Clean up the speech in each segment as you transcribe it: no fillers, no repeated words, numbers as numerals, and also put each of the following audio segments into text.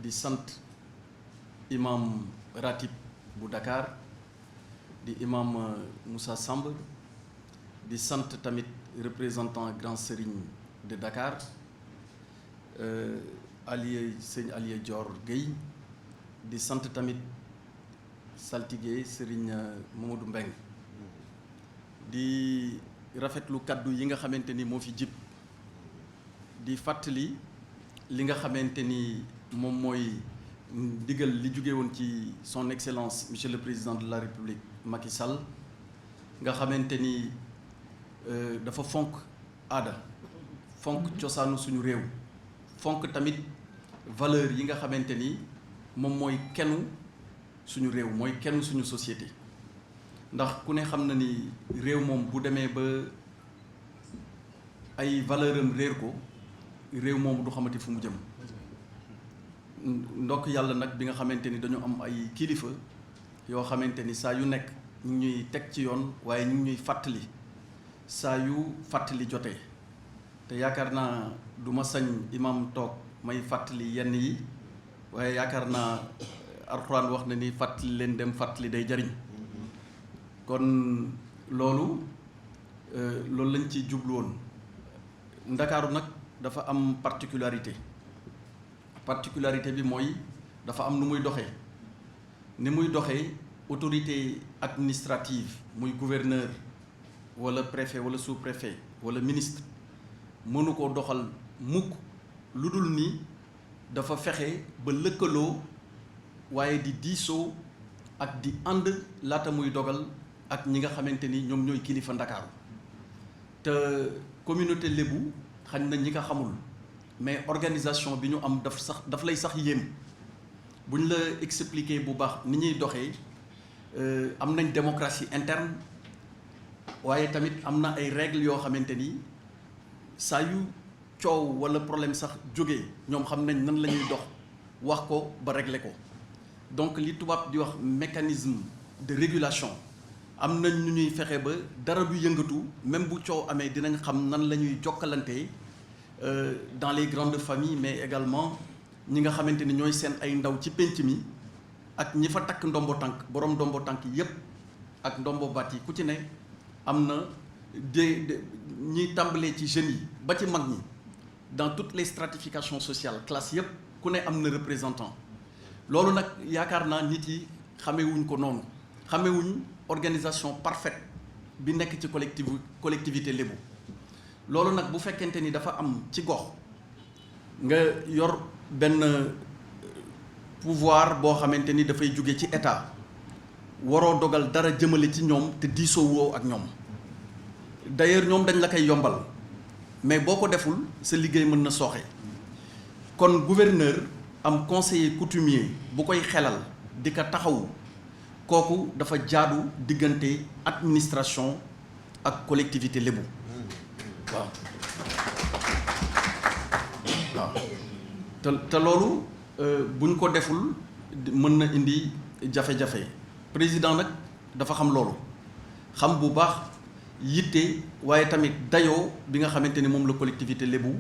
di sant imam ratib bu Dakar di imam Moussa Samb di sant tamit représentant Grand Serigne de Dakar sëñ Alié Dior Gueye di sant tamit saltige Serigne Mamadou Mbeng di rafetlu kaddu yi nga xamante ni moo fi jib di fàttali li nga xamante ni moom mooy ndigal li jóge woon ci son excellence monsieur le président de la république Macky Sall nga xamante ni dafa fonk aada fonk cosaanu suñu réew fonk tamit valeur yi nga xamante ni moom mooy kennu suñu réew mooy kenn suñu société ndax ku ne xam na ni réew moom bu demee ba ay valeur am réer ko réew moom du xamati fu mu jëm ndokk yàlla nag bi nga xamante ni dañu am ay kilifa yoo xamante ni saa yu nekk ñu ngi ñuy teg ci yoon waaye ñu ngi ñuy fàttali saa yu fàttali jotee te yaakaar naa du ma sañ imam toog may fàttali yenn yi waaye yaakaar naa Alxuraan wax na ni fàttali leen dem fàttali day jariñ kon loolu lañ ci jublu woon Ndakaaru nag dafa am particularité bi mooy dafa am nu muy doxee ni muy doxee autorité administrative muy gouverneur wala préfet wala sous-préfet wala ministre mënu ko doxal mukk lu dul ni dafa fexe ba lëkkaloo waaye di diisoo ak di ànd laata muy dogal ak ñi nga xamante ni ñoom ñooy kilifa Ndakaaru te communauté lébu xañ na ñi nga xamul mais organisation bi ñu am daf lay sax yéem bu ñu la expliquer bu baax ni ñuy doxee am nañ démocratie interne waaye tamit am na ay règles yoo xamante ni saa yu coow walla problème sax jógee ñoom xam nañ nan la ñuy dox wax ko ba régler ko donc li tubaab di wax mécanisme de régulation am nañ ñu ñuy fexe ba dara du yëngatu même bu coow amee dinañ xam nan la ñuy jokkalantee dans les grandes familles mais également ñi nga xamante ni ñooy seen ay ndaw ci pénc mi ak ñi fa takk ndombo tànk boroom ndombo tànk yépp ak ndombo baat yi ku ci ne am na ñiy tàmbalee ci jeunes yi ba ci mag ñi dans toutes les stratifications sociales classes yépp ku ne am na représentant loolu nag yaakaar naa nit yi xamewuñ ko noonu xamewuñ organisation parfaite bi nekk ci collectivité lébu loolu nag bu fekkente ni dafa am ci gox nga yor benn pouvoir boo xamante ni dafay jóge ci état waroo dogal dara jëmale ci ñoom te diisoo woo ak ñoom d'ailleurs ñoom dañ la koy yombal mais boo ko deful sa liggéey mën na sooxe kon gouverneur am conseiller coutumier bu koy xelal di ko taxawu kooku dafa jaadu diggante administration ak collectivité lébu waaw te loolu buñ ko deful mën na indi jafe-jafe président nag dafa xam loolu xam bu baax yitte waaye tamit dayoo bi nga xamante ni moom la collectivité lébu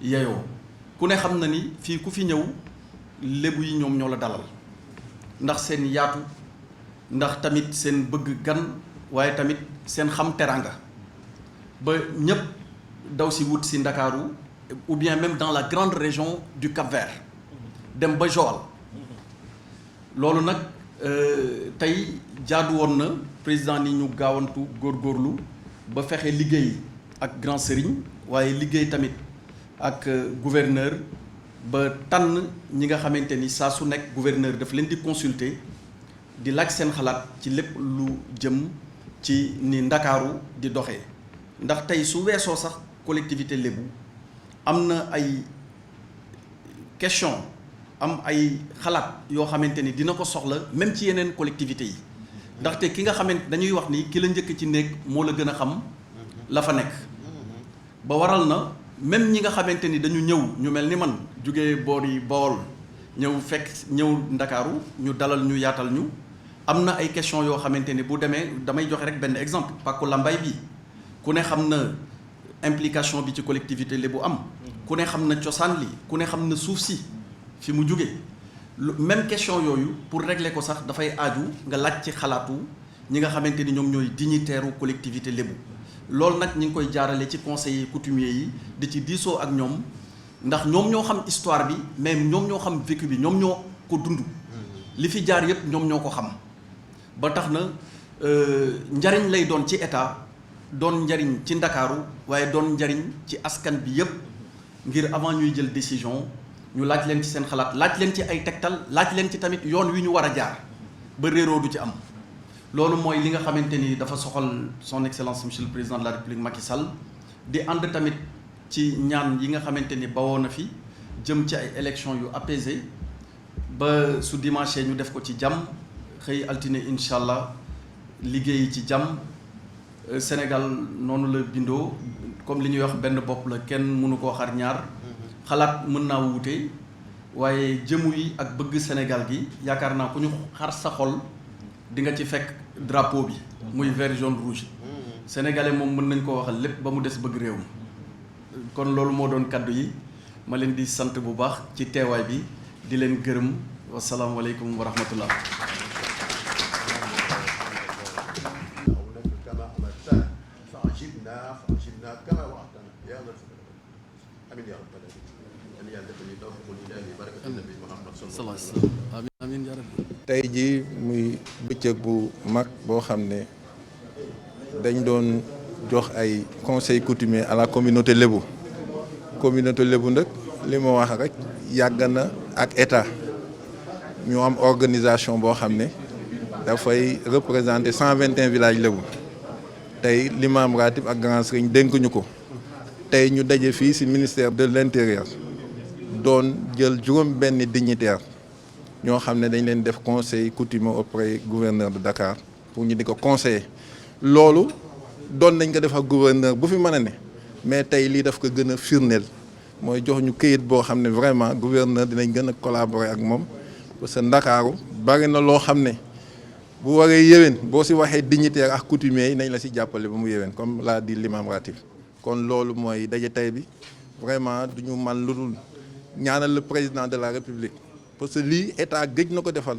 yeyoo ku ne xam na ni fii ku fi ñëw lébu yi ñoom ñoo la dalal ndax seen yaatu ndax tamit seen bëgg gan waaye tamit seen xam teranga ba ñépp daw si wut si Ndakaaru ou bien même dans la grande région du Cap-Vert dem ba Joal loolu nag tey jaadu woon na président ni ñu gaawantu góorgóorlu ba fexe liggéey ak grand sëriñ waaye liggéey tamit ak gouverneur ba tànn ñi nga xamante ni saa su nekk gouverneur daf leen di consulter di laaj seen xalaat ci lépp lu jëm ci ni Ndakaaru di doxee ndax tey su weesoo sax collectivité lébu am na ay question am ay xalaat yoo xamante ni dina ko soxla même ci yeneen collectivités yi ndaxte ki nga xamante dañuy wax ni ki la njëkk ci néeg moo la gën a xam la fa nekk ba waral na même ñi nga xamante ni dañu ñëw ñu mel ni man jóge boori Bawol ñëw Ndakaaru ñu dalal ñu yaatal ñu am na ay question yoo xamante ni bu demee damay joxe rek benn exemple Pàkku Lambaay bi ku ne xam na implication bi ci collectivité lébu am ku ne xam na cosaan li ku ne xam na suuf si fi mu jóge même question yooyu pour régler ko sax dafay aaju nga laaj ci xalaatu ñi nga xamante ni ñoom ñooy dignitaire collectivité lébu loolu nag ñi ngi koy jaarale ci conseillers coutumiers yi di ci diisoo ak ñoom ndax ñoom ñoo xam histoire bi mais ñoom ñoo xam vécu bi ñoom ñoo ko dund li fi jaar yépp ñoom ñoo ko xam ba tax na njariñ lay doon ci état doon njariñ ci Ndakaaru waaye doon njariñ ci askan bi yépp ngir avant ñuy jël décision ñu laaj leen ci seen xalaat laaj leen ci ay tegtal laaj leen ci tamit yoon wi ñu war a jaar ba réeroo du ci am loolu mooy li nga xamante ni dafa soxal son excellence monsieur le président de la république Macky Sall di ànd tamit ci ñaan yi nga xamante ni bawoo na fi jëm ci ay élections yu apaisées ba su dimanche ñu def ko ci jàmm xëy altine incha allah liggéey ci jàmm Sénégal noonu la bindoo comme li ñuy wax benn bopp la kenn mënu koo xar ñaar xalaat mën naa wuute waaye jëmu yi ak bëgg Sénégal gi yaakaar naa ku ñu xar sa xol di nga ci fekk drapeau bi muy vert jaune rouge sénégalais moom mën nañ koo waxal lépp ba mu des bëgg réew mi kon loolu moo doon kaddu yi ma leen di sant bu baax ci teewaay bi di leen gërëm wasalaamualeykum wa rahmatullah tey jii muy bëccëg bu mag boo xam ne dañ doon jox ay conseil coutumier à la communauté lébu nag li ma wax rek yàgg na ak état ñu am organisation boo xam ne dafay représenter 121 villages lébu tey l'imam ratib ak grand serigne dénk ñu ko tey ñu daje fii ci ministère de l'intérieur doon jël juróom benn dignitaire ñoo xam ne dañ leen def conseil coutumier auprès gouverneur de Dakar pour ñu di ko conseiller loolu doon nañ ko def ak gouverneur bu fi mën a ne mais tey lii daf ko gën a firndeel mooy jox ñu këyit boo xam ne vraiment gouverneur dinañ gën a collaborer ak moom parce que Ndakaaru bari na loo xam ne bu waree yéwén boo si waxee dignitaire ak coutumier yi nañ la si jàppale ba mu yéwén comme l'a dit l'imam ratib kon loolu mooy daje tey bi vraiment du ñu man lu dul ñaanal le président de la république parce que lii état gëj na ko defal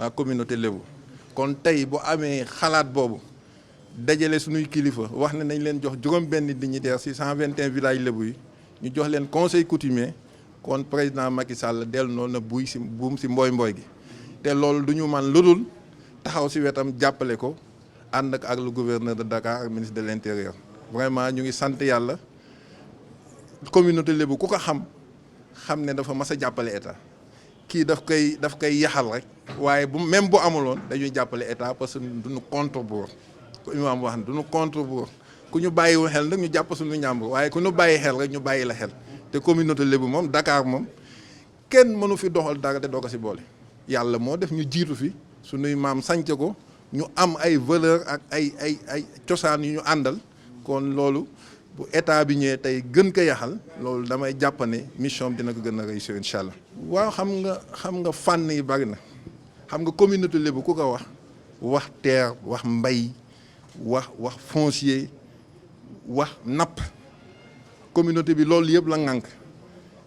la communauté lébu kon tey bu amee xalaat boobu dajale suñuy kilifa wax ne nañ leen jox juróom benn dignitaire ci 121 villages lébu yi ñu jox leen conseil coutumier kon président Macky Sall dellu noonu na buy ci buum ci mbooy gi te loolu du ñu man lu dul taxaw ci wetam jàppale ko ànd ak le gouverneur de Dakar ak ministre de l'intérieur vraiment ñu ngi sant yàlla communauté lébu ku ko xam ne dafa mas a jàppale état kii daf koy yaxal rek waaye bu même bu amuloon dañuy jàppale état parce que duñu contre bour ku imaam wax ne duñu contre bour ku ñu bàyyiwu xel nag ñu jàpp suñu ñàmbur waaye ku ñu bàyyi xel rek ñu bàyyi la xel te communauté lébu moom Dakar moom kenn mënu fi doxal dara te doo ko ci boole yàlla moo def ñu jiitu fi suñuy maam sanc ko ñu am ay valeur ak ay cosaan yu ñu àndal kon loolu bu état bi ñëwee tey gën ko yaxal loolu damay jàpp ne mission bi dina ko gën a réussir incha allah. waaw xam nga fànn yi bari na xam nga communauté lébu ku ko wax terre wax mbay wax foncier wax napp communauté bi loolu yëpp la ŋànk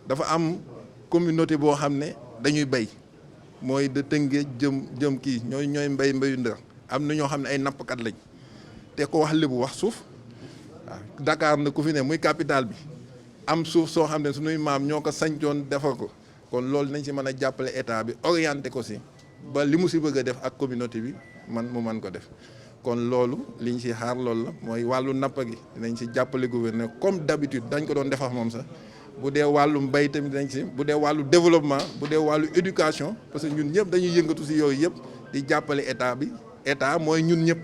dafa am communauté boo xam ne dañuy bay mooy de Tëngéej jëm kii ñooy mbayu ndër am na ñoo xam ne ay nappkat lañ te ko wax lébu wax suuf. Dakar na ku fi ne muy capital bi am suuf soo xam ne suñuy maam ñoo ko sañcoon defar ko kon loolu nañ ci mën a jàppale état bi orienté ko si ba li mu si bëgg a def ak communauté bi mu mën ko def kon loolu liñ ci xaar loolu la mooy wàllu nappa gi dinañ ci jàppale gouverneur comme d'habitude dañ ko doon defar moom sax bu dee wàllu mbay tamit dinañ ci bu dee wàllu développement bu dee wàllu éducation parce que ñun ñëpp dañuy yëngatu si yooyu yëpp di jàppale état bi état mooy ñun ñëpp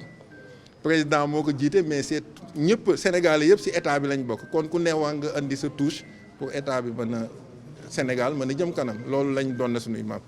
président moo ko jiite mais c'est ñëpp Sénégalais yëpp ci état bi lañ bokk kon ku ne waa nga indi sa touche pour état bi mën a Sénégal mën a jëm kanam loolu lañ doon na suñuy maam